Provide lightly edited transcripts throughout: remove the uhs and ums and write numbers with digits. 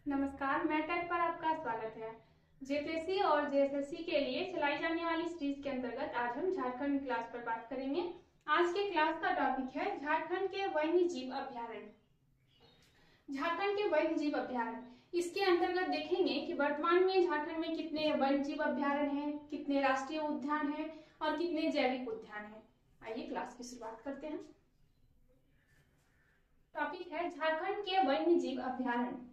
नमस्कार, मैं टेक पर आपका स्वागत है। जेपीएससी और जेएसएससी के लिए चलाई जाने वाली सीरीज के अंतर्गत आज हम झारखंड क्लास पर बात करेंगे। आज के क्लास का टॉपिक है झारखंड के वन्य जीव अभ्यारण्य। झारखंड के वन्य जीव अभ्यारण्य, इसके अंतर्गत देखेंगे कि वर्तमान में झारखंड में कितने वन्य जीव अभ्यारण्य हैं, कितने राष्ट्रीय उद्यान हैं और कितने जैविक उद्यान हैं। आइए क्लास की शुरुआत करते हैं। टॉपिक है झारखंड के वन्य जीव अभ्यारण्य।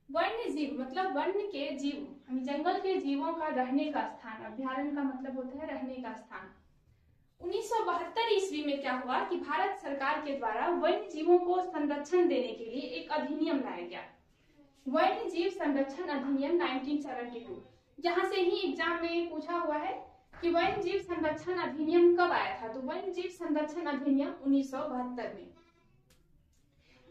वन्य जीव मतलब वन्य के जीव, जंगल के जीवों का रहने का स्थान। अभ्यारण्य का मतलब होता है रहने का स्थान। 1972 ईस्वी में क्या हुआ कि भारत सरकार के द्वारा वन्य जीवों को संरक्षण देने के लिए एक अधिनियम लाया गया, वन्य जीव संरक्षण अधिनियम 1972। यहाँ से ही एग्जाम में पूछा हुआ है कि वन्य जीव संरक्षण अधिनियम कब आया था, तो वन्य जीव संरक्षण अधिनियम 1972 में।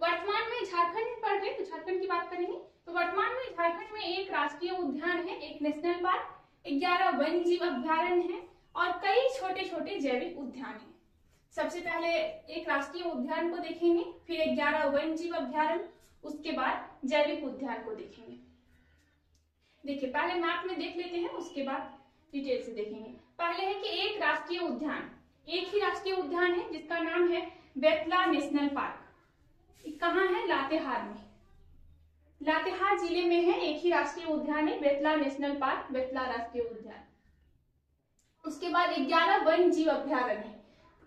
वर्तमान में झारखंड पढ़ रहे तो झारखंड की बात करेंगे तो वर्तमान में झारखंड में एक राष्ट्रीय उद्यान है, एक नेशनल पार्क, 11 वन्य जीव अभ्यारण्य है और कई छोटे छोटे जैविक उद्यान हैं। सबसे पहले एक राष्ट्रीय उद्यान को देखेंगे, फिर 11 वन्य जीव अभ्यारण्य, उसके बाद जैविक उद्यान को देखेंगे। देखिए पहले मैप में देख लेते हैं, उसके बाद डिटेल से देखेंगे। पहले है कि एक राष्ट्रीय उद्यान, एक ही राष्ट्रीय उद्यान है जिसका नाम है बेतला नेशनल पार्क। कहाँ है? लातेहार में, लातेहार जिले में है। एक ही राष्ट्रीय उद्यान है, बेतला नेशनल पार्क, बेतला राष्ट्रीय उद्यान। उसके बाद 11 वन्य जीव अभ्यारण्य है,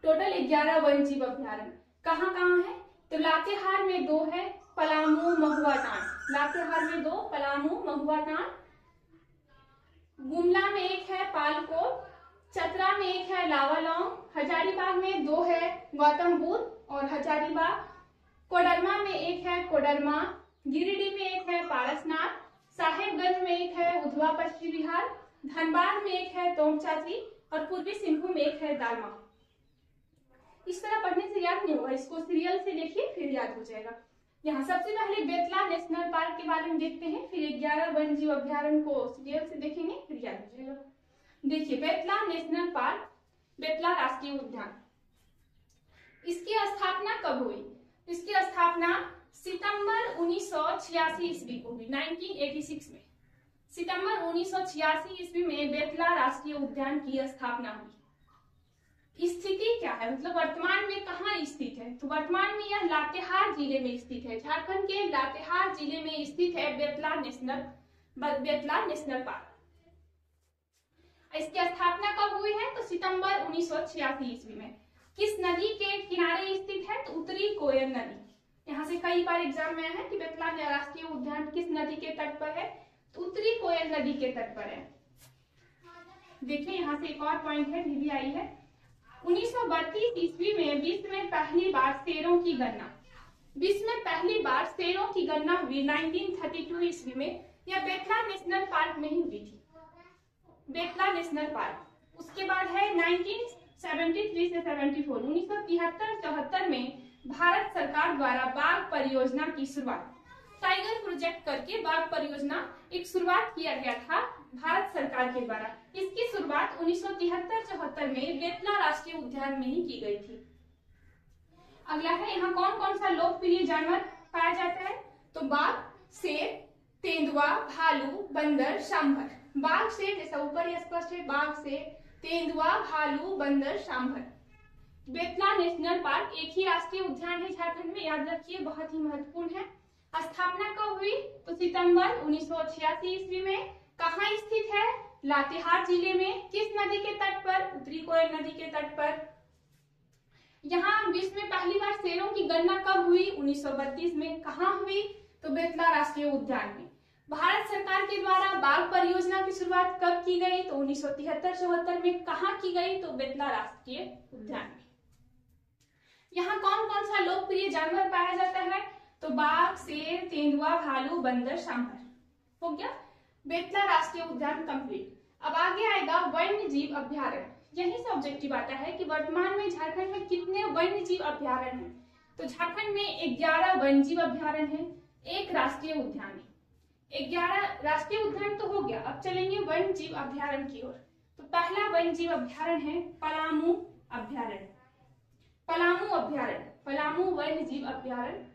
टोटल 11 वन्य जीव अभ्यारण्य। कहाँ कहाँ है? तो लातेहार में 2 है, पलामू महुआ टांड। लातेहार में 2, पलामू महुआ टांड। गुमला में 1 है, पालकोट। चतरा में 1 है, लावालौंग। हजारीबाग में 2 है, गौतम बुद्ध और हजारीबाग। कोडरमा में 1 है, कोडरमा। गिरिडीह में 1 है, पारसनाथ। साहेबगंज में 1 है, उधवा पश्चिम बिहार। धनबाद में 1 है, तोंगचाची और पूर्वी सिंहभूम में 1 है, दालमा। इस तरह पढ़ने से याद नहीं होगा, इसको सीरियल से देखिए फिर याद हो जाएगा। यहाँ सबसे पहले बेतला नेशनल पार्क के बारे में देखते हैं, फिर 11 वन्य जीव अभ्यारण्य को सीरियल से देखेंगे, फिर याद हो जाएगा। देखिए बेतला नेशनल पार्क, बेतला राष्ट्रीय उद्यान, इसकी स्थापना कब हुई? इसकी स्थापना सितंबर 1986 ईस्वी को हुई, 1986 में। सितंबर 1986 ईस्वी में बेतला राष्ट्रीय उद्यान की स्थापना हुई। स्थिति क्या है, मतलब वर्तमान में कहाँ स्थित है? तो वर्तमान में यह लातेहार जिले में स्थित है। झारखंड के लातेहार जिले में स्थित है बेतला नेशनल पार्क। इसकी स्थापना कब हुई है? तो सितंबर 1986 ईस्वी में। किस नदी के किनारे स्थित है? तो उत्तरी कोयल नदी। यहाँ से कई बार एग्जाम में आया है कि बेतला राष्ट्रीय उद्यान किस नदी के तट पर है? तो उत्तरी कोयल नदी के तट पर है। देखिए यहाँ से एक और पॉइंट है, भी आई है। 1932 ईस्वी में विश्व में पहली बार शेरों की गणना, विश्व में पहली बार शेरों की गणना हुई 1932 ईस्वी में। यह बेतला नेशनल पार्क में ही हुई थी, बेतला नेशनल पार्क। उसके बाद है 1973 से 74, 1973-74 में भारत सरकार द्वारा बाघ परियोजना की शुरुआत, टाइगर प्रोजेक्ट करके बाघ परियोजना एक शुरुआत किया गया था भारत सरकार के द्वारा। इसकी शुरुआत 1973-74 में बेतला राष्ट्रीय उद्यान में ही की गई थी। अगला है, यहाँ कौन कौन सा लोकप्रिय जानवर पाया जाता है? तो बाघ, शेर, तेंदुआ, भालू, बंदर, सांभर। बाघ, शेर जैसा ऊपर स्पष्ट है, बाघ, शेर, तेंदुआ, भालू, बंदर, सांभर। बेतला नेशनल पार्क एक ही राष्ट्रीय उद्यान है झारखंड में, याद रखिए, बहुत ही महत्वपूर्ण है। स्थापना कब हुई? तो सितंबर 1986 ईस्वी में। कहाँ स्थित है? लातेहार जिले में। किस नदी के तट पर? उत्तरी कोयल नदी के तट पर। यहाँ विश्व में पहली बार शेरों की गणना कब हुई? 1932 में। कहाँ हुई? तो बेतला राष्ट्रीय उद्यान में। भारत सरकार के द्वारा बाघ परियोजना की शुरुआत कब की गई? तो 1973-74 में। कहाँ की गई? तो बेतला राष्ट्रीय उद्यान में। यहाँ कौन कौन सा लोकप्रिय जानवर पाया जाता है? तो बाघ, शेर, तेंदुआ, भालू, बंदर, सांभर। हो गया बेतला राष्ट्रीय उद्यान कंप्लीट। अब आगे आएगा वन्य जीव अभ्यारण्य। यही से ऑब्जेक्टिव आता है कि वर्तमान में झारखंड में कितने वन्य जीव अभ्यारण्य हैं। तो झारखंड में 11 वन्य जीव अभ्यारण्य है, एक राष्ट्रीय उद्यान है। 11 राष्ट्रीय उद्यान तो हो गया, अब चलेंगे वन्य जीव अभ्यारण्य की ओर। तो पहला वन्य जीव अभ्यारण्य है पलामू अभ्यारण्य। पलामू अभ्यारण्य, पलामू वन्य जीव अभ्यारण्य।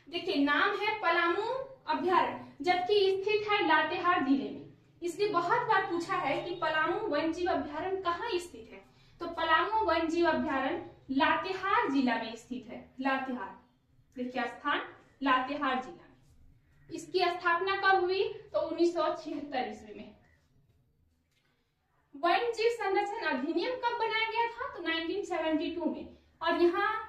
देखिए नाम है पलामू अभ्यारण्य, जबकि स्थित है लातेहार जिले में। इसलिए बहुत बार पूछा है कि पलामू वन्यजीव अभ्यारण्य कहाँ स्थित है, तो पलामू वन्यजीव अभ्यारण्य लातेहार जिला में स्थित है। लातेहार, देखिए स्थान लातेहार जिला में। इसकी स्थापना कब हुई, तो 1976 ईस्वी में। वन्यजीव संरक्षण अधिनियम कब बनाया गया था, तो 1972 में। और यहाँ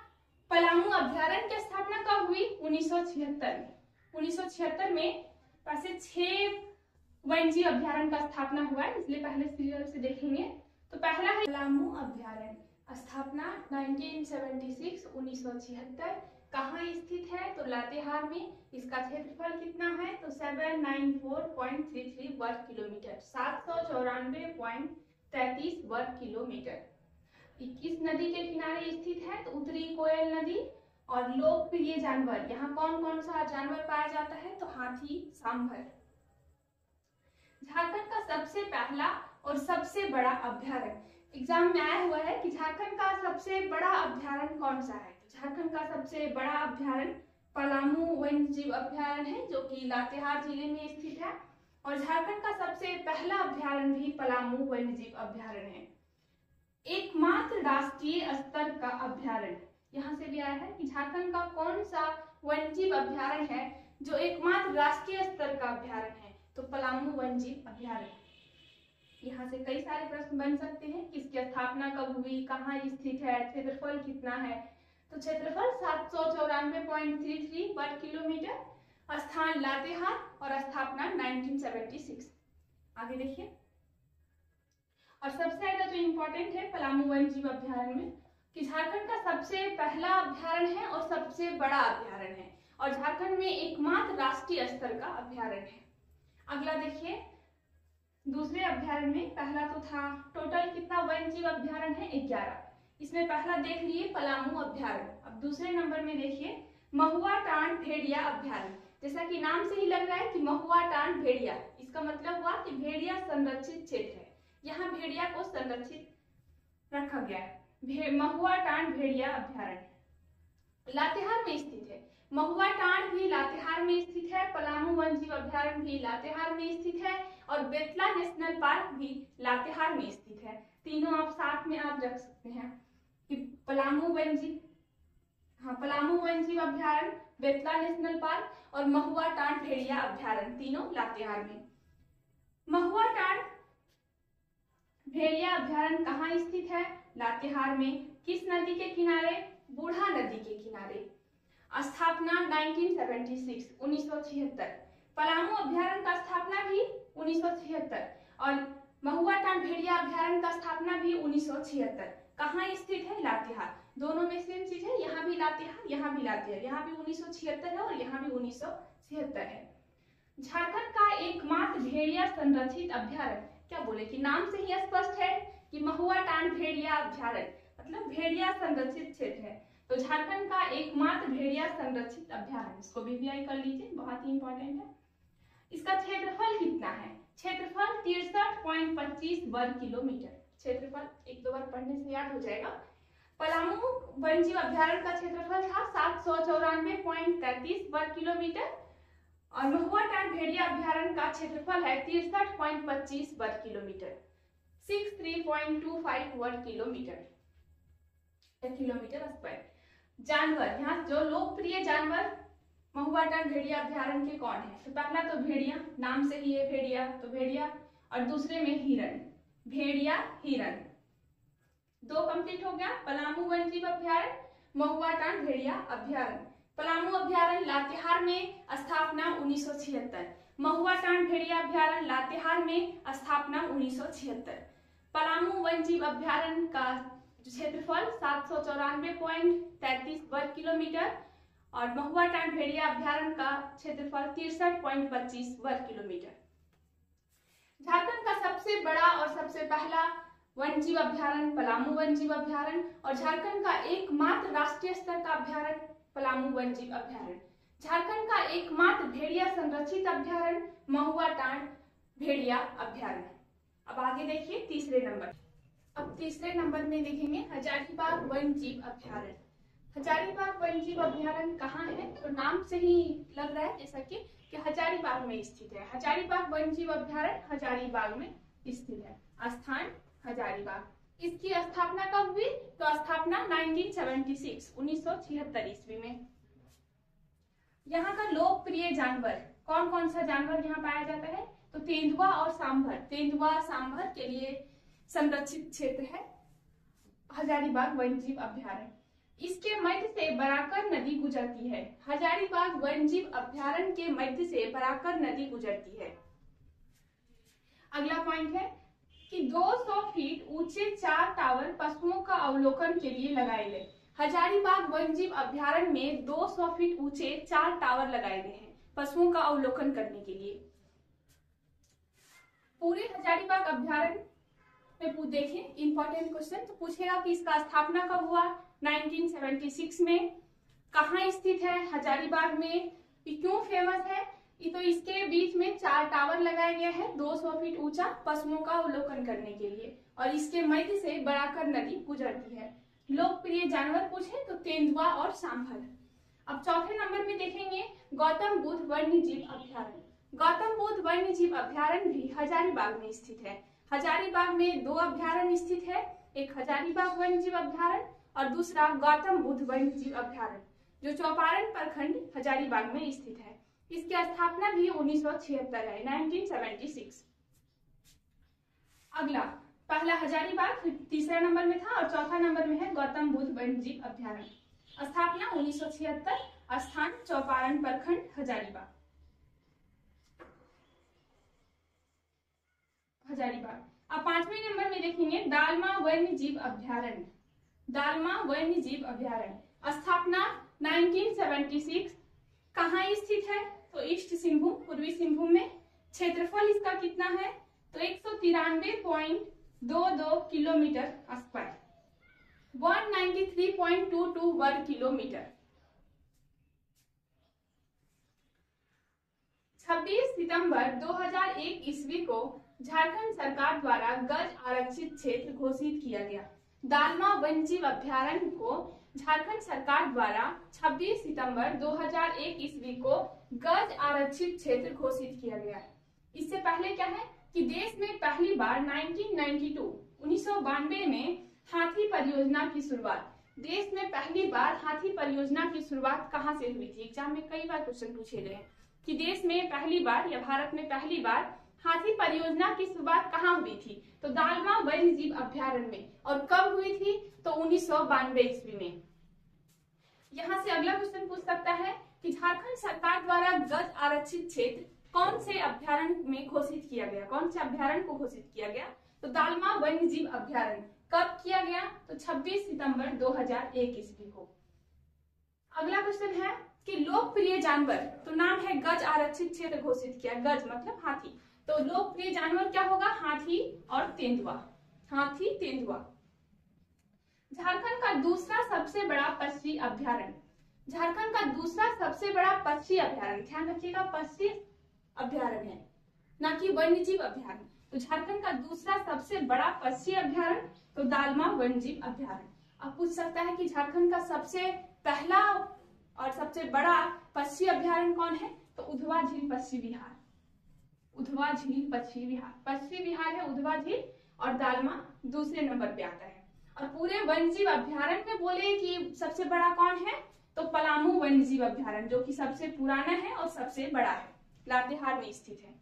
पलामू अभ्यारण्य की स्थापना कब हुई, 1976 में। 1976 में वैसे 6 वन्यजीव अभ्यारण्य का स्थापना हुआ है, इसलिए पहले सीरियल से देखेंगे। तो पहला है पलामू अभ्यारण्य, स्थापना 1976 1976। कहाँ स्थित है, तो लातेहार में। इसका क्षेत्रफल कितना है, तो 794.33 वर्ग किलोमीटर, 794.33 वर्ग किलोमीटर। किस नदी के किनारे स्थित है, तो उत्तरी कोयल नदी। और लोकप्रिय जानवर, यहाँ कौन कौन सा जानवर पाया जाता है, तो हाथी, सांभर। झारखंड का सबसे पहला और सबसे बड़ा अभ्यारण्य, एग्जाम में आया हुआ है कि झारखंड का सबसे बड़ा अभ्यारण्य कौन सा है। झारखंड का सबसे बड़ा अभ्यारण्य पलामू वन्यजीव अभ्यारण्य है, जो कि लातेहार जिले में स्थित है। और झारखंड का सबसे पहला अभ्यारण्य भी पलामू वन्यजीव अभ्यारण्य है। एकमात्र राष्ट्रीय स्तर का अभ्यारण्य, यहाँ से भी आया है कि झारखंड का कौन सा वन्यजीव अभ्यारण्य है जो एकमात्र राष्ट्रीय स्तर का अभ्यारण्य है, तो पलामू वन्यजीव अभ्यारण्य। यहाँ से कई सारे प्रश्न बन सकते हैं, किसकी स्थापना कब हुई, कहाँ स्थित है, क्षेत्रफल कितना है। तो क्षेत्रफल 794.33 वर्ग किलोमीटर, स्थान लातेहार और स्थापना 1976। आगे देखिए। और सबसे ज्यादा जो इम्पोर्टेंट है पलामू वन्यजीव अभ्यारण्य में कि झारखंड का सबसे पहला अभ्यारण्य है और सबसे बड़ा अभ्यारण्य है, और झारखंड में एकमात्र राष्ट्रीय स्तर का अभ्यारण्य है। अगला देखिए, दूसरे अभ्यारण्य में पहला तो था टोटल कितना वन्यजीव अभ्यारण्य है, 11। इसमें पहला देख लिए पलामू अभ्यारण्य। अब दूसरे नंबर में देखिए महुआ टांड भेड़िया अभ्यारण्य। जैसा कि नाम से ही लग रहा है कि महुआ टांड भेड़िया, इसका मतलब हुआ कि भेड़िया संरक्षित क्षेत्र है, यहाँ भेड़िया को संरक्षित रखा गया है। महुआ टांड भेड़िया अभ्यारण्य लातेहार में स्थित है। महुआ टांड भी लातेहार में स्थित है, पलामू वन्यजीव अभ्यारण्य भी लातेहार में स्थित है, और बेतला नेशनल पार्क भी लातेहार में स्थित है। तीनों आप साथ में आप रख सकते हैं कि पलामू वन्यजीव अभ्यारण्य, बेतला नेशनल पार्क और महुआ टांड भेड़िया अभ्यारण्य, तीनों लातेहार में। महुआ टांड भेड़िया अभ्यारण्य कहाँ स्थित है, लातेहार में। किस नदी के किनारे, बूढ़ा नदी के किनारे। स्थापना 1976 1976। पलामू अभ्यारण्य का स्थापना भी 1976 और महुआ टांड भेड़िया अभ्यारण्य का स्थापना भी 1976। कहाँ स्थित है, लातेहार। दोनों में सेम चीज है, यहाँ भी लातेहार, यहाँ भी लातेहार, यहाँ भी 1976 है और यहाँ भी 1976 है। झारखंड का एकमात्र भेड़िया संरक्षित अभ्यारण्य, क्या बोले कि नाम से ही स्पष्ट है कि महुआ टांड भेड़िया अभ्यारण्य मतलब भेड़िया संरक्षित क्षेत्र है। तो झारखंड का एकमात्र भेड़िया संरक्षित अभ्यारण्य, इसको भी VI कर लीजिए, बहुत ही इंपॉर्टेंट है। इसका क्षेत्रफल कितना है, क्षेत्रफल 63.25 वर्ग किलोमीटर। क्षेत्रफल एक दो बार पढ़ने से याद हो जाएगा। पलामू वन्यजीव अभ्यारण्य का क्षेत्रफल था 794.33 वर्ग किलोमीटर और महुआ टांड भेड़िया अभ्यारण्य का क्षेत्रफल है 63.25 वर्ग किलोमीटर, 63.25 वर्ग किलोमीटर स्क्वायर। जानवर, यहाँ जो लोकप्रिय जानवर महुआ टांड भेड़िया अभ्यारण्य के कौन है, तो पहला तो भेड़िया, नाम से ही है भेड़िया, तो भेड़िया, और दूसरे में हिरण, भेड़िया हिरण। दो कंप्लीट हो गया। पलामू वन्यजीव अभ्यारण्य, महुआ टांड भेड़िया अभ्यारण्य। पलामू अभ्यारण्य लातेहार में, स्थापना 1976। महुआ टांड भेड़िया अभ्यारण्य लातेहार में, स्थापना 1976। पलामू वन्यजीव अभ्यारण्य का क्षेत्रफल 794.33 वर्ग किलोमीटर और महुआ टांड भेड़िया अभ्यारण्य का क्षेत्रफल 63.25 वर्ग किलोमीटर। झारखंड का सबसे बड़ा और सबसे पहला वन्यजीव अभ्यारण्य पलामू वन्यजीव अभ्यारण्य और झारखंड का एकमात्र राष्ट्रीय स्तर का अभ्यारण्य पलामू वन्यजीव अभ्यारण्य। झारखंड का एकमात्र भेड़िया संरक्षित अभ्यारण्य महुआ टांड भेड़िया अभ्यारण्य। अब आगे देखिए तीसरे नंबर। अब तीसरे नंबर में देखेंगे हजारीबाग वन्यजीव अभ्यारण्य। हजारीबाग वन्य जीव अभ्यारण्य कहाँ है? तो नाम से ही लग रहा है जैसा कि हजारीबाग में स्थित है। हजारीबाग वन्य जीव अभ्यारण्य हजारीबाग में स्थित है। स्थान हजारीबाग। इसकी स्थापना कब हुई? तो स्थापना 1976 1976 ईस्वी में। यहाँ का लोकप्रिय जानवर कौन कौन सा जानवर यहाँ पाया जाता है? तो तेंदुआ और सांभर। तेंदुआ सांभर के लिए संरक्षित क्षेत्र है हजारीबाग वन्य जीव अभ्यारण्य। इसके मध्य से बराकर नदी गुजरती है। हजारीबाग वन्य जीव अभ्यारण्य के मध्य से बराकर नदी गुजरती है। अगला पॉइंट है कि 200 फीट ऊंचे 4 टावर पशुओं का अवलोकन के लिए लगाए गए। हजारीबाग वन्य जीव अभ्यारण्य में 200 फीट ऊंचे 4 टावर लगाए गए हैं पशुओं का अवलोकन करने के लिए। पूरे हजारीबाग अभ्यारण्य में देखें इंपॉर्टेंट क्वेश्चन तो पूछेगा कि इसका स्थापना कब हुआ? 1976 में। कहाँ स्थित है? हजारीबाग में। क्यों फेमस है? तो इसके बीच में 4 टावर लगाया गया है 200 फीट ऊंचा पशुओं का अवलोकन करने के लिए और इसके मध्य से बराकर नदी गुजरती है। लोकप्रिय जानवर पूछे तो तेंदुआ और सांभर। अब चौथे नंबर में देखेंगे गौतम बुद्ध वन्य जीव अभ्यारण्य। गौतम बुद्ध वन्य जीव अभ्यारण्य भी हजारीबाग में स्थित है। हजारीबाग में 2 अभ्यारण्य स्थित है, एक हजारीबाग वन्य जीव अभ्यारण्य और दूसरा गौतम बुद्ध वन्य जीव अभ्यारण्य जो चौपारण प्रखंड हजारीबाग में स्थित है। इसकी स्थापना भी 1976 है 1976। अगला पहला हजारीबाग तीसरा नंबर में था और चौथा नंबर में है गौतम बुद्ध वन्य जीव अभ्यारण्य। स्थापना 1976, स्थान चौपारण प्रखंड हजारीबाग। अब 5वें नंबर में देखेंगे दालमा वन्य जीव अभ्यारण्य। दालमा वन्य जीव अभ्यारण्य स्थापना 1976। कहाँ स्थित है? तो ईस्ट सिंहभूम पूर्वी सिंहभूम में। क्षेत्रफल इसका कितना है? तो 193.22 किलोमीटर स्क्वायर, 193.22 वर्ग किलोमीटर। 26 सितंबर 2001 ईस्वी को झारखंड सरकार द्वारा गज आरक्षित क्षेत्र घोषित किया गया। दालमा वन्य जीव अभ्यारण्य को झारखंड सरकार द्वारा 26 सितंबर 2001 ईस्वी को गज आरक्षित क्षेत्र घोषित किया गया। इससे पहले क्या है कि देश में पहली बार 1992 में हाथी परियोजना की शुरुआत। देश में पहली बार हाथी परियोजना की शुरुआत कहाँ से हुई थी? एग्जाम में कई बार क्वेश्चन पूछे गए कि देश में पहली बार या भारत में पहली बार हाथी परियोजना की शुरुआत कहाँ हुई थी? तो दालमा वन्य जीव अभ्यारण्य में। और कब हुई थी? तो 1992 ईस्वी में। यहाँ से अगला क्वेश्चन पूछ सकता है कि झारखंड सरकार द्वारा गज आरक्षित क्षेत्र कौन से अभ्यारण्य में घोषित किया गया? कौन से अभ्यारण्य को घोषित किया गया? तो दालमा वन्य जीव अभ्यारण्य। कब किया गया? तो 26 सितंबर 2001 ईस्वी को। अगला क्वेश्चन है कि लोकप्रिय जानवर, तो नाम है गज आरक्षित क्षेत्र घोषित किया। गज मतलब हाथी, तो लोकप्रिय जानवर क्या होगा? हाथी और तेंदुआ। हाथी तेंदुआ। झारखंड का दूसरा सबसे बड़ा पक्षी अभ्यारण्य। झारखंड का दूसरा सबसे बड़ा पक्षी अभ्यारण्य, ध्यान रखिएगा पक्षी अभ्यारण्य है ना कि वन्य जीव अभ्यारण्य। तो झारखंड का दूसरा सबसे बड़ा पक्षी अभ्यारण्य तो दालमा वन्य जीव अभ्यारण्य। अब पूछ सकता है कि झारखंड का सबसे पहला और सबसे बड़ा पक्षी अभ्यारण्य कौन है? तो उधवा झील पक्षी विहार। उधवा झील पक्षी विहार, पक्षी विहार है उधवा झील और दालमा दूसरे नंबर पे आता है। और पूरे वन्य जीव अभ्यारण्य में बोले कि सबसे बड़ा कौन है? तो पलामू वन्य जीव अभ्यारण्य जो कि सबसे पुराना है और सबसे बड़ा है, लातेहार में स्थित है।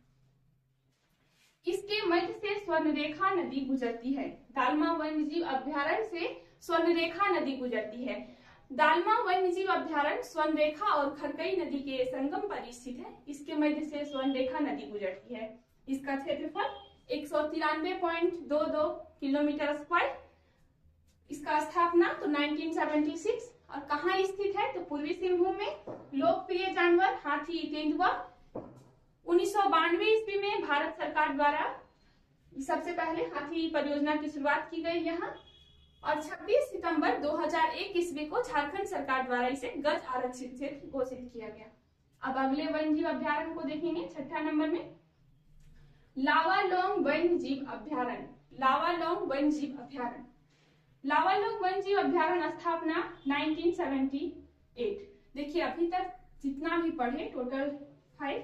इसके मध्य से स्वर्णरेखा नदी गुजरती है। दालमा वन्य जीव अभ्यारण्य से स्वर्णरेखा नदी गुजरती है। दालमा वन्य जीव अभ्यारण्य स्वर्णरेखा और खरकई नदी के संगम पर स्थित है। इसके मध्य से स्वर्णरेखा नदी गुजरती है। इसका क्षेत्रफल 193.22 किलोमीटर स्क्वायर। इसका स्थापना तो 1976 और कहाँ स्थित है? तो पूर्वी सिंहभूम में। लोकप्रिय जानवर हाथी तेंदुआ। 1992 ईस्वी में भारत सरकार द्वारा सबसे पहले हाथी परियोजना की शुरुआत की गई यहाँ और 26 सितंबर 2001 ईस्वी को झारखंड सरकार द्वारा इसे गज आरक्षित क्षेत्र घोषित किया गया। अब अगले वन्य जीव अभ्यारण्य को देखेंगे 6ठा नंबर में लावालौंग वन्य जीव अभ्यारण्य। लावालौंग वन्य जीव अभ्यारण्य लावालौंग वन्य जीव अभ्यारण्य स्थापना 1978। देखिए अभी तक जितना भी पढ़े टोटल 5,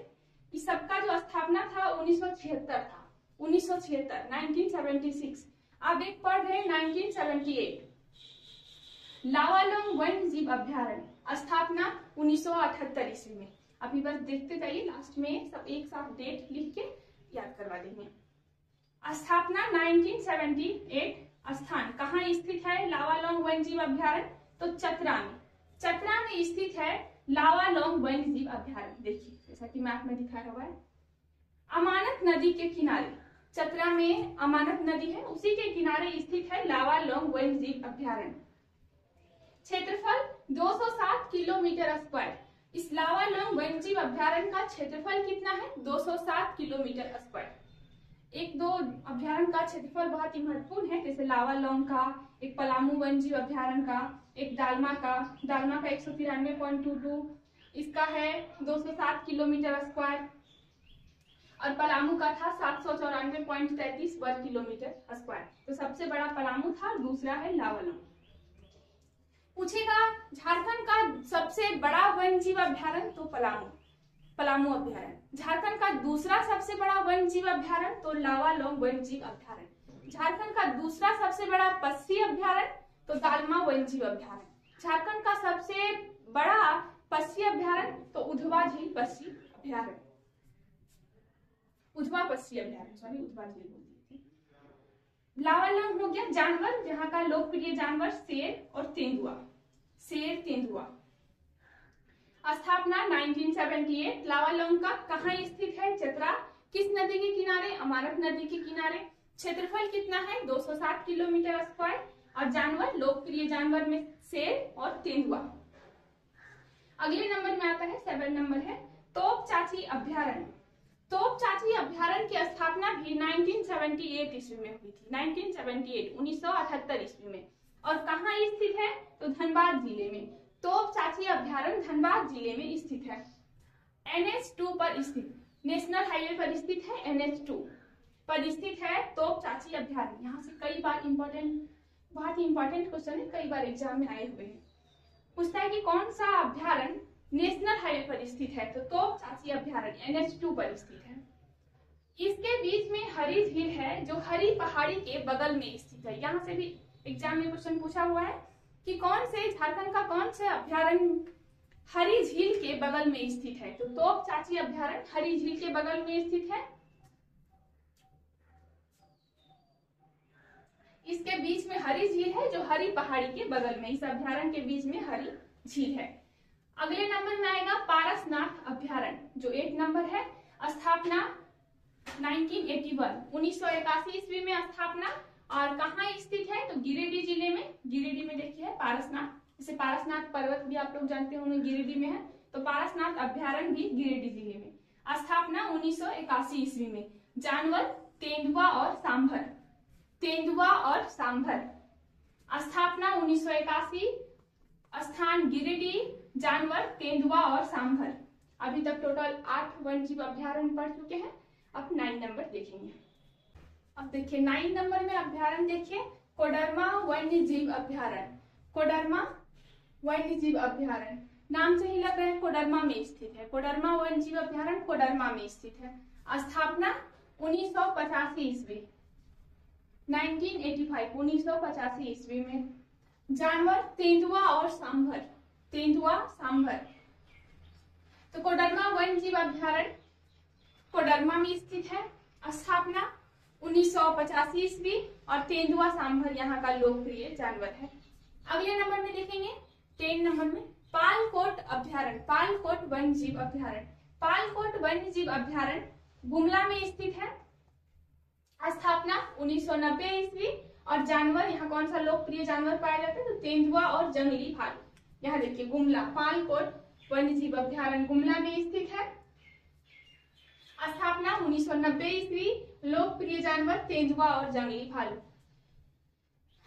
इस सबका जो स्थापना था 1976 था। 1976 1976। अब एक पढ़ रहे 1978। लावालौंग वन्य जीव अभ्यारण्य स्थापना 1978 ईस्वी में। अभी बस देखते जाइए, लास्ट में सब एक साथ डेट लिख के याद करवा देंगे। स्थापना 1978। स्थान कहाँ स्थित है लावालौंग वन्य जीव अभ्यारण्य? तो चतरा में। चतरा में स्थित है लावालौंग वन्य जीव अभ्यारण्य। देखिए जैसा कि मैप में दिखाया हुआ है, अमानत नदी के किनारे, चतरा में अमानत नदी है, उसी के किनारे स्थित है लावालौंग वन्य जीव अभ्यारण्य। क्षेत्रफल 207 किलोमीटर स्क्वायर। इस लावालौंग वन्य जीव अभ्यारण्य का क्षेत्रफल कितना है? 207 किलोमीटर स्क्वायर। एक दो अभ्यारण्य का क्षेत्रफल बहुत ही महत्वपूर्ण है, जैसे लावालौंग का, एक पलामू वन्य जीव अभ्यारण्य का, एक दालमा का 193.22, इसका है 207 किलोमीटर स्क्वायर, और पलामू का था 794.33 वर्ग किलोमीटर स्क्वायर। तो सबसे बड़ा पलामू था, दूसरा है लावालौंग। पूछेगा झारखंड का सबसे बड़ा वन्य जीव अभ्यारण्य, तो पलामू अभ्यारण्य। झारखंड का दूसरा सबसे बड़ा वन्य जीव अभ्यारण्य, तो लावालौंग वन्य जीव अभ्यारण्य। झारखंड का दूसरा सबसे बड़ा पक्षी अभ्यारण्य, तो दालमा वन्य जीव अभ्यारण्य। झारखंड का सबसे बड़ा पक्षी अभ्यारण्य, तो उधवा झील पक्षी अभ्यारण्य। उधवा पक्षी अभ्यारण्य, सॉरी उधवा झील बोलती थी। लावालौंग हो गया जानवर, जहाँ का लोकप्रिय जानवर शेर और तेंदुआ। शेर तेंदुआ। स्थापना 1978। लावालौंग का कहाँ स्थित है? चतरा। किस नदी के किनारे? अमानत नदी के किनारे। क्षेत्रफल कितना है? 207 किलोमीटर स्क्वायर। और जानवर, लोकप्रिय जानवर में शेर और तेंदुआ। अगले नंबर में आता है 7 नंबर है तोप चाची अभ्यारण्य। तोप चाची अभ्यारण्य की स्थापना भी 1978 ईस्वी में हुई थी। 1978 ईस्वी में। और कहाँ स्थित है? तो धनबाद जिले में। तोप चाची अभ्यारण्य धनबाद जिले में स्थित है। NH2 पर स्थित, नेशनल हाईवे पर स्थित है। NH2 पर स्थित है तोप चाची अभ्यारण्य। यहाँ से कई बार बहुत ही इंपॉर्टेंट क्वेश्चन है, कई बार एग्जाम में आए हुए हैं। पूछता है कि कौन सा अभ्यारण्य नेशनल हाईवे पर स्थित है? तो तोप चाची अभ्यारण्य NH2 पर स्थित है। इसके बीच में हरी झील है, जो हरी पहाड़ी के बगल में स्थित है। यहाँ से भी एग्जाम में क्वेश्चन पूछा हुआ है कि कौन से झारखंड का कौन सा अभ्यारण्य हरी झील के बगल में स्थित है? तो तोप चाची अभ्यारण्य हरी झील के बगल में स्थित है। इसके बीच में हरी झील है, जो हरी पहाड़ी के बगल में, इस अभ्यारण्य के बीच में हरी झील है। अगले नंबर में आएगा पारसनाथ अभ्यारण्य, जो 8 नंबर है। स्थापना 1981 ईस्वी में स्थापना। और कहाँ स्थित है? तो गिरिडीह जिले में। गिरिडीह में देखिए पारसनाथ, जैसे पारसनाथ पर्वत भी आप लोग जानते होंगे गिरिडीह में है, तो पारसनाथ अभ्यारण्य भी गिरिडीह जिले में। स्थापना 1981 ईस्वी में। जानवर तेंदुआ और सांभर। तेंदुआ और सांभर। स्थापना 1981। स्थान गिरिडीह। जानवर तेंदुआ और सांभर। अभी तक टोटल 8 वन्य जीव अभ्यारण्य पढ़ चुके हैं। अब 9 नंबर देखेंगे। अब देखिए 9 नंबर में अभ्यारण्य देखिए, कोडरमा वन्य जीव अभ्यारण्य। कोडरमा वन्य जीव अभ्यारण्य, नाम से ही लग रहा है कोडरमा में स्थित है। कोडरमा वन्य जीव अभ्यारण्य कोडरमा में स्थित है। स्थापना 1985 ईस्वी। 1985 ईस्वी में। जानवर तेंदुआ और सांभर। तेंदुआ सांभर। तो कोडरमा वन्य जीव अभ्यारण्य कोडरमा में स्थित है। स्थापना 1985 ईस्वी। और तेंदुआ सांभर यहाँ का लोकप्रिय जानवर है। अगले नंबर में देखेंगे 10 नंबर में पालकोट अभ्यारण्य। पालकोट वन्य जीव अभ्यारण्य। पालकोट वन्य जीव अभ्यारण्य गुमला में स्थित है। स्थापना 1990 ईस्वी। और जानवर यहाँ कौन सा लोकप्रिय जानवर पाया जाता है? तो तेंदुआ और जंगली भालू। यहाँ देखिए गुमला, पालकोट वन्य जीव अभ्यारण्य गुमला में स्थित है। स्थापना 1990 ईस्वी। लोकप्रिय जानवर तेंदुआ और जंगली भालू।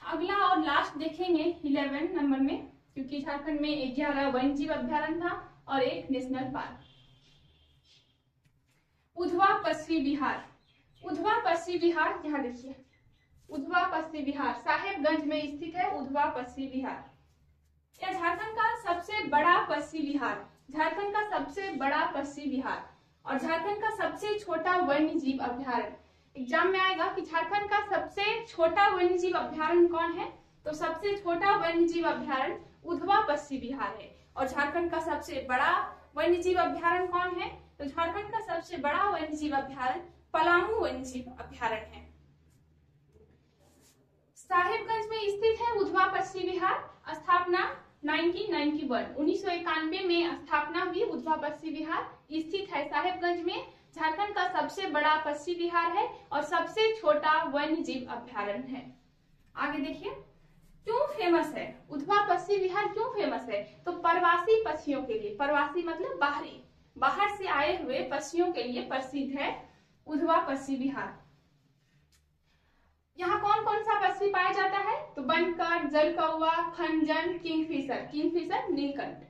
अगला और लास्ट देखेंगे 11 नंबर में, क्योंकि झारखंड में 11 वन्य जीव अभ्यारण्य था और 1 नेशनल पार्क। उधवा पश्चिमी बिहार। उधवा पश्चिमी बिहार, यहाँ देखिए उधवा पश्चिम विहार साहेबगंज में स्थित है उधवा पश्चिम विहार। यह झारखंड का सबसे बड़ा पश्चिम विहार, झारखंड का सबसे बड़ा पश्चिम विहार और झारखंड का सबसे छोटा वन्य जीव अभ्यारण्य। एग्जाम में आएगा कि झारखंड का सबसे छोटा वन्य जीव अभ्यारण्य कौन है, तो सबसे छोटा वन्य जीव अभ्यारण्य उधवा पश्चिम विहार है। और झारखंड का सबसे बड़ा वन्य जीव अभ्यारण्य कौन है, तो झारखंड का सबसे बड़ा वन्य जीव अभ्यारण्य पलामू वन्य जीव अभ्यारण्य है। साहेबगंज में स्थित है उधवा पश्चिम विहार। स्थापना 1991 में स्थापना हुई। उधवा पश्चिम विहार स्थित है साहेबगंज में, झारखंड का सबसे बड़ा पश्चिम विहार है और सबसे छोटा वन्य जीव अभ्यारण्य है। आगे देखिए क्यों फेमस है उधवा पश्चिम विहार, क्यों फेमस है, तो प्रवासी पक्षियों के लिए, प्रवासी मतलब बाहर से आए हुए पक्षियों के लिए प्रसिद्ध है उधवा पश्चिम विहार। यहाँ कौन कौन सा पक्षी पाया जाता है, तो बनकर, जलकौवा, खंजन, किंगफिशर, नीलकंठ।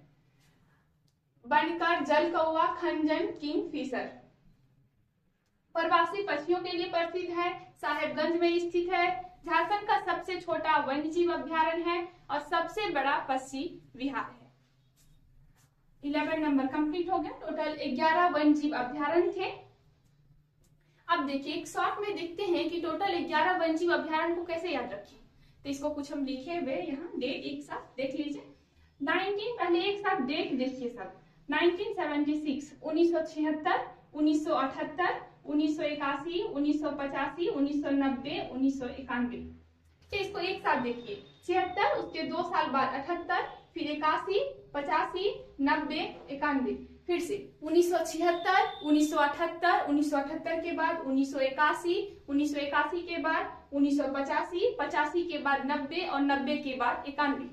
बनकर, जलकौवा, खंजन, किंगफिशर प्रवासी पक्षियों के लिए प्रसिद्ध है, साहेबगंज में स्थित है, झारखंड का सबसे छोटा वन्य जीव अभ्यारण्य है और सबसे बड़ा पश्चिम विहार है। 11 नंबर कंप्लीट हो गया। टोटल 11 वन्य जीव अभ्यारण्य थे। अब देखिए एक शॉर्ट में देखते हैं कि टोटल 11 वन्य जीव अभ्यारण्य को कैसे याद रखें। तो इसको कुछ हम लिखे हुए यहाँ डेट एक साथ देख लीजिए। 19 पहले एक साथ डेट देखिए सब। 1976 1976, 1978, 1981, 1985, 1990, 1991। इसको एक साथ देखिए। 76 उसके 2 साल बाद 78, फिर 81, 85, 90, 91। फिर से 1976, 1978, 1978 के बाद 1981, 1981 के बाद 1985, 85 के बाद 90 और 90 के बाद 91।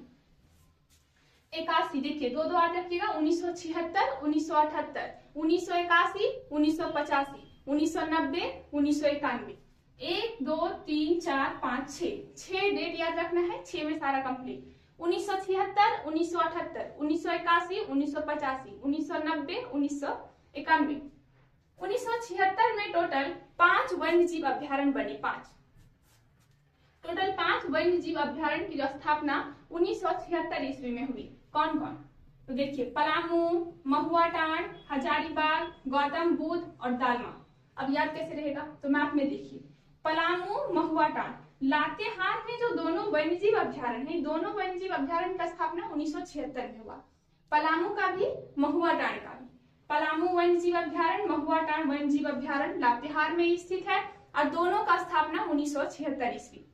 81 देखिए दो याद रखिएगा। 1976, 1978, 1981, 1985, 1990, 1991। 1 2 3 4 5 6 डेट याद रखना है। 6 में सारा कंप्लीट। 1976, 1978, 1981, 1985, 1990, 1991। 1976 में टोटल 5 वन्य जीव अभ्यारण्य बने। 5 टोटल 5 वन्य जीव अभ्यारण्य की स्थापना 1976 ईस्वी में हुई। कौन कौन, तो देखिए पलामू, महुआटांड, हजारीबाग, गौतम बुद्ध और दालमा। अब याद कैसे रहेगा, तो मैप में देखिए पलामू, महुआटांड, लातेहार में जो दोनों वन्यजीव अभ्यारण्य है, दोनों वन्यजीव अभ्यारण्य का स्थापना 1976 में हुआ। पलामू का भी, महुआटांड का भी। पलामू वन्यजीव अभ्यारण्य, महुआटांड वन्यजीव अभ्यारण्य लातेहार में स्थित है और दोनों का स्थापना 1976 ईस्वी।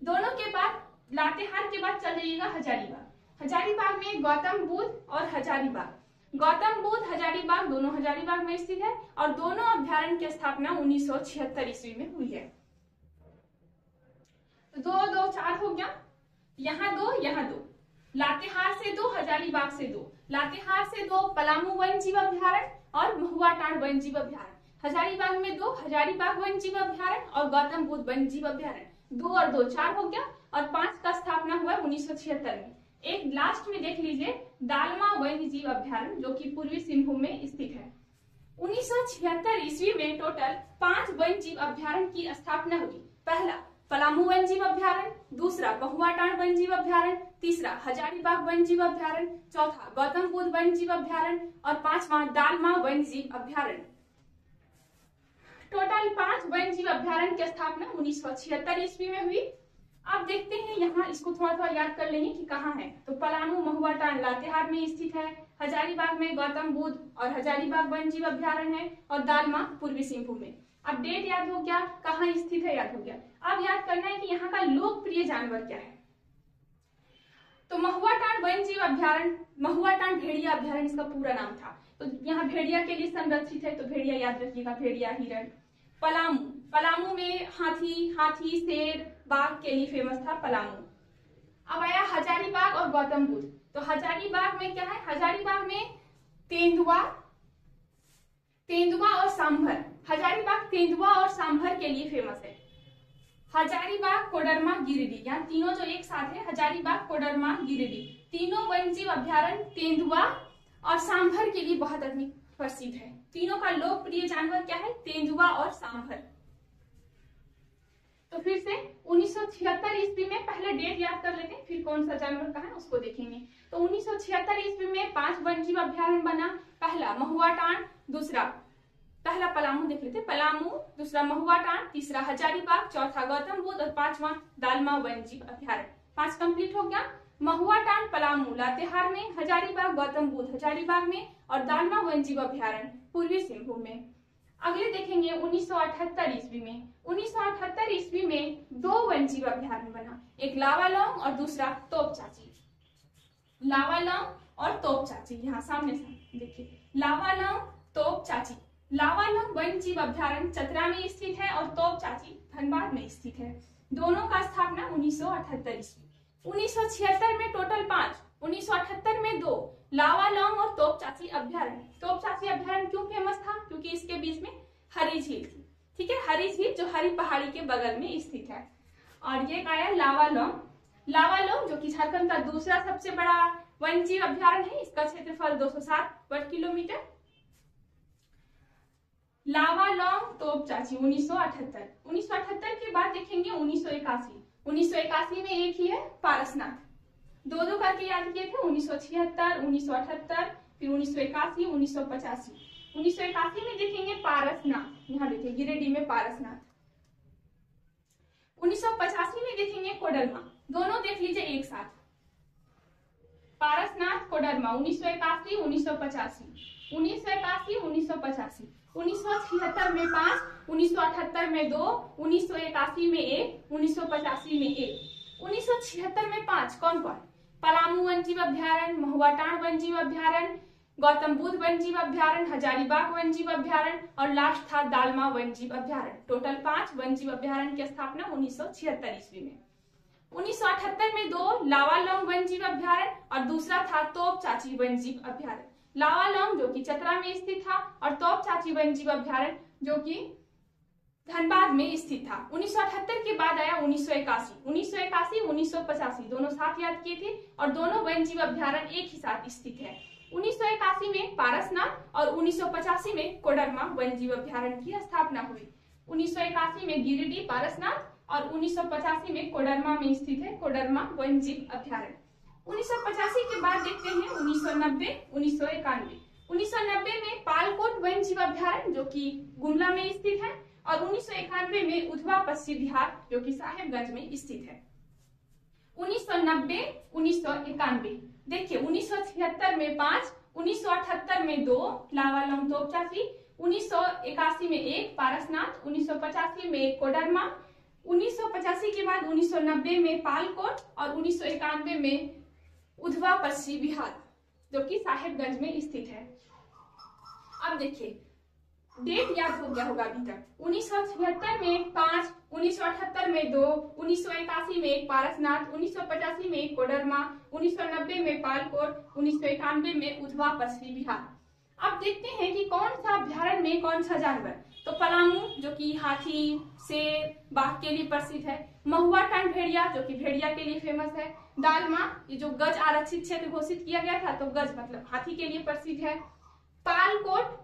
दोनों के बाद लातेहार के बाद चल जाइएगा हजारीबाग। हजारीबाग में गौतम बुद्ध और हजारीबाग, गौतम बुद्ध हजारीबाग दोनों हजारीबाग में स्थित है और दोनों अभ्यारण्य की स्थापना 1976 ईस्वी में हुई है। तो 2 2 4 हो गया। यहाँ 2 यहाँ 2, लातेहार से 2, हजारीबाग से 2, लातेहार से 2 पलामू वन्यजीव अभ्यारण्य और महुआटांड वन्यजीव अभ्यारण्य। हजारीबाग में 2 हजारीबाग वन्यजीव अभ्यारण्य और गौतम बुद्ध वन्यजीव अभ्यारण्य। 2 और 2 4 हो गया और 5 का स्थापना हुआ 1976 में। एक लास्ट में देख लीजिए दालमा वन्यजीव अभ्यारण्य जो कि पूर्वी सिंहभूम में स्थित है। 1976 ईस्वी में टोटल 5 वन्यजीव अभ्यारण्य की स्थापना हुई। पहला पलामू वन्यजीव अभ्यारण्य, दूसरा महुआटांड वन्यजीव अभ्यारण्य, तीसरा हजारीबाग वन्यजीव अभ्यारण्य, चौथा गौतम बुद्ध वन्यजीव अभ्यारण्य और 5वां दालमा वन्यजीव अभ्यारण्य। टोटल 5 वन्यजीव अभ्यारण्य की स्थापना 1976 ईस्वी में हुई। अब देखते हैं यहाँ इसको थोड़ा थोड़ा याद कर लेंगे कि कहाँ है। तो पलामू महुआटांड लातेहार में स्थित है, हजारीबाग में गौतम बुद्ध और हजारीबाग वन्यजीव अभ्यारण्य है और दालमा पूर्वी सिंहभूम में। अब डेट याद हो गया, कहाँ स्थित है याद हो गया। अब याद करना है कि यहाँ का लोकप्रिय जानवर क्या है। तो महुआटांड वन्यजीव अभ्यारण्य, महुआटांड भेड़िया अभ्यारण्य इसका पूरा नाम था। तो यहाँ भेड़िया के लिए संरक्षित है, तो भेड़िया याद रखिएगा, भेड़िया, हिरण। पलामू, पलामू में हाथी, शेर, बाघ के लिए फेमस था पलामू। अब आया हजारीबाग और गौतम बुद्ध। तो हजारीबाग में क्या है, हजारीबाग में तेंदुआ और सांभर। हजारीबाग तेंदुआ और सांभर के लिए फेमस है। हजारीबाग, कोडरमा, गिरिडीह, यहाँ तीनों जो एक साथ है, हजारीबाग, कोडरमा, गिरिडीह, तीनों वन्यजीव अभ्यारण्य तेंदुआ और सांभर के लिए बहुत अधिक प्रसिद्ध है। तीनों का लोकप्रिय जानवर क्या है, तेंदुआ और सांभर। तो फिर से 1976 ईस्वी में, पहले डेट याद कर लेते हैं फिर कौन सा जानवर का है उसको देखेंगे। तो 1976 ईस्वी में 5 वन जीव अभ्यारण्य बना। पहला महुआ टांड, दूसरा पहला पलामू देख लेते, पलामू, दूसरा महुआ टांड, तीसरा हजारीबाग, चौथा गौतम बुद्ध और पांचवा दालमा वन जीव अभ्यारण्य। 5 कंप्लीट हो गया। महुआ टांड पलामू लातेहार में, हजारीबाग गौतम बुद्ध हजारीबाग में और दालमा वन जीव अभ्यारण्य पूर्वी सिंहभूम में। अगले देखेंगे 1978 ईस्वी में। 1978 ईस्वी में 2 वन जीव अभ्यारण्य बना, एक लावालौंग और दूसरा तोपचाची। लावालौंग और तोपचाची यहाँ सामने सामने देखिए, लावालौंग तोपचाची। लावालौंग वन जीव अभ्यारण्य चतरा में स्थित है और तोपचाची धनबाद में स्थित है। दोनों का स्थापना 1978 ईस्वी। 1976 में टोटल 5, 1978 में 2 लावालौंग और तोपचाची अभ्यारण्य। तोपचाची अभ्यारण्य क्यों फेमस था? क्योंकि इसके बीच में हरी झील थी। ठीक है, हरी झील जो हरी पहाड़ी के बगल में स्थित है। और ये आया लावालौंग। लावालौंग जो कि झारखंड का दूसरा सबसे बड़ा वन जीव अभ्यारण्य है, इसका क्षेत्रफल 207 वर्ग किलोमीटर। लावालौंग तोपचाची 1978। 1978 के बाद देखेंगे 1981। 1981 में एक ही है पारसनाथ। दो करके याद किए थे, 1976, 1978, फिर 1981, 1985। 1981 में देखेंगे पारसनाथ, यहाँ देखिए गिरिडीह में पारसनाथ। 1985 में देखेंगे कोडरमा। दोनों देख लीजिए एक साथ, पारसनाथ कोडरमा। 1981, 1985, 1981, 1985। 1976 में 5, 1978 में 2, 1981 में 1, 1985 में 1। 1976 में 5 कौन कौन? पलामू वन जीव अभ्यारण्य, महुआ टांड वन जीव अभ्यारण्य, गौतम बुद्ध वन जीव अभ्यारण्य, हजारीबाग वन जीव अभ्यारण्य और लास्ट था दालमा वन जीव अभ्यारण्य। टोटल 5 वन जीव अभ्यारण्य की स्थापना 1976 ईस्वी में। 1978 में 2 लावालौंग वन जीव अभ्यारण्य और दूसरा था तोपचाची वन जीव अभ्यारण्य। लावालौंग जो कि चतरा में स्थित था और तोपचाची वन जीव अभ्यारण्य जो कि धनबाद में स्थित था। 1978 के बाद आया 1981। 1981, 1985 दोनों साथ याद किए थे और दोनों वन जीव अभ्यारण्य एक ही साथ स्थित है। 1981 में पारसनाथ और 1985 में कोडरमा वन जीव अभ्यारण्य की स्थापना हुई। 1981 में गिरिडीह पारसनाथ और 1985 में कोडरमा में स्थित है कोडरमा वन जीव अभ्यारण्य। 1985 के बाद देखते हैं 1990, 1991। 1990 में पालकोट वन जीव अभ्यारण्य जो कि गुमला में स्थित है और 1991 में उधवा पश्चिम बिहार जो कि साहेबगंज में स्थित है। 1990, 1991 देखिए, 1976 में 5, 1978 में 2 लावालौंग तोपचाची, 1981 में 1 पारसनाथ, 1985 में 1 कोडरमा, 1985 के बाद 1990 में पालकोट और 1991 में उधवा पश्चिम बिहार जो कि साहेबगंज में स्थित है। अब देखिए डेट याद हो गया होगा अभी तक। 1976 में 5, 1978 में 2, 1981 में 1 पारसनाथ, 1985 में 1 कोडरमा, 1990 में पालकोट, 1991 में उधवा पश्चिम बिहार। अब देखते हैं कि कौन सा अभ्यारण्य में कौन सा जानवर। तो पलामू जो कि हाथी, शेर, बाघ के लिए प्रसिद्ध है। महुआ टांड भेड़िया जो कि भेड़िया के लिए फेमस है। दालमा ये जो गज आरक्षित क्षेत्र घोषित किया गया था तो गज मतलब हाथी के लिए प्रसिद्ध है। पालकोट,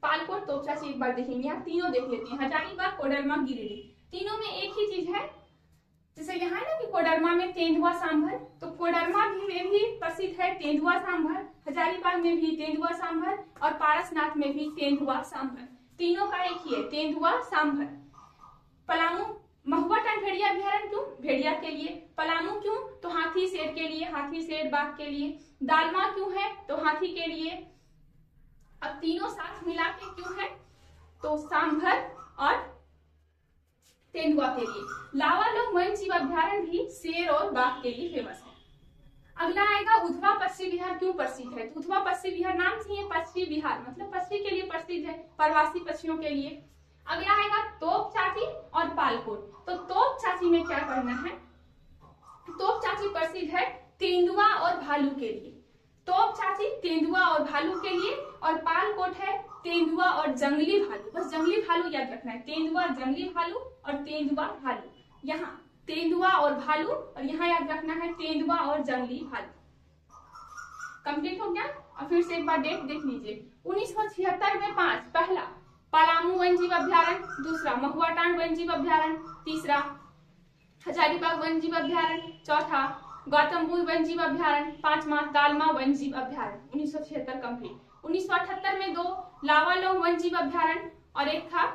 पालकोट तोपचाची एक बार देखेंगे, यहाँ तीनों देख लेते हैं, हजारीबाग, कोडरमा, गिरिडीह। तीनों में एक ही चीज है, जैसे यहाँ है ना कि कोडरमा में तेंदुआ सांभर, तो कोडरमा में भी प्रसिद्ध है तेंदुआ सांभर, हजारीबाग में भी तेंदुआ सांभर और पारसनाथ में भी तेंदुआ सांभर। तीनों का एक ही है, तेंदुआ सांभर। पलामू महुआ टांड भेड़िया अभ्यारण्य क्यों? भेड़िया के लिए। पलामू क्यों? तो हाथी शेर के लिए, हाथी शेर बाघ के लिए। दालमा क्यों है? तो हाथी के लिए। अब तीनों साथ मिला के क्यों है? तो सांभर और तेंदुआ के लिए। लावालौंग वन जीव अभ्यारण्य भी शेर और बाघ के लिए फेमस है। अगला आएगा उधवा पश्चिम बिहार क्यों प्रसिद्ध है? तो उधवा पश्चिम बिहार नाम से ही पश्चिम बिहार मतलब पश्चिम के लिए प्रसिद्ध है, प्रवासी पक्षियों के लिए। अगला आएगा तोपचाची और पालकोट। तो तोपचाची में क्या करना है? तोपचाची प्रसिद्ध है तेंदुआ और भालू के लिए। तोपचाची तेंदुआ और भालू के लिए और पालकोट है तेंदुआ और जंगली भालू। बस जंगली भालू याद रखना है, तेंदुआ, जंगली भालू और तेंदुआ भालू। यहाँ तेंदुआ और भालू और यहाँ याद रखना है तेंदुआ और जंगली भालू। कंप्लीट हो गया। और फिर से एक बार डेट देख लीजिए। 1976 में 5 पहला पलामू वन जीव अभ्यारण्य, दूसरा महुआटांड वन जीव अभ्यारण्य, तीसरा हजारीबाग वन जीव अभ्यारण्य, चौथा गौतम बुद्ध वन जीव अभ्यारण्य, पांचवा दालमा वन जीव अभ्यारण्य। 1976 कंप्लीट। 1978 में 2 लावालोंग वन जीव अभ्यारण्य और एक था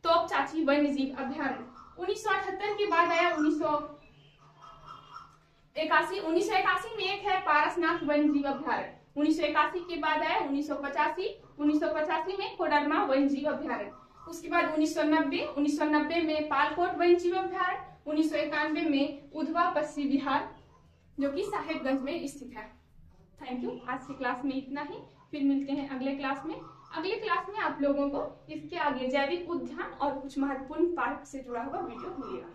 तोप चाची वन्य जीव अभ्यारण्य। 1978 के बाद आया 1981 में एक है पारसनाथ वन जीव अभ्यारण्य। 1981 के बाद आया 1985 में कोडरमा वन जीव अभ्यारण्य। उसके बाद 1990 में पालकोट वन जीव अभ्यारण्य। 1991 में उधवा पश्चिम बिहार जो कि साहेबगंज में स्थित है। Thank you. आज की क्लास में इतना ही, फिर मिलते हैं अगले क्लास में। अगले क्लास में आप लोगों को इसके आगे जैविक उद्यान और कुछ महत्वपूर्ण पार्क से जुड़ा हुआ वीडियो मिलेगा।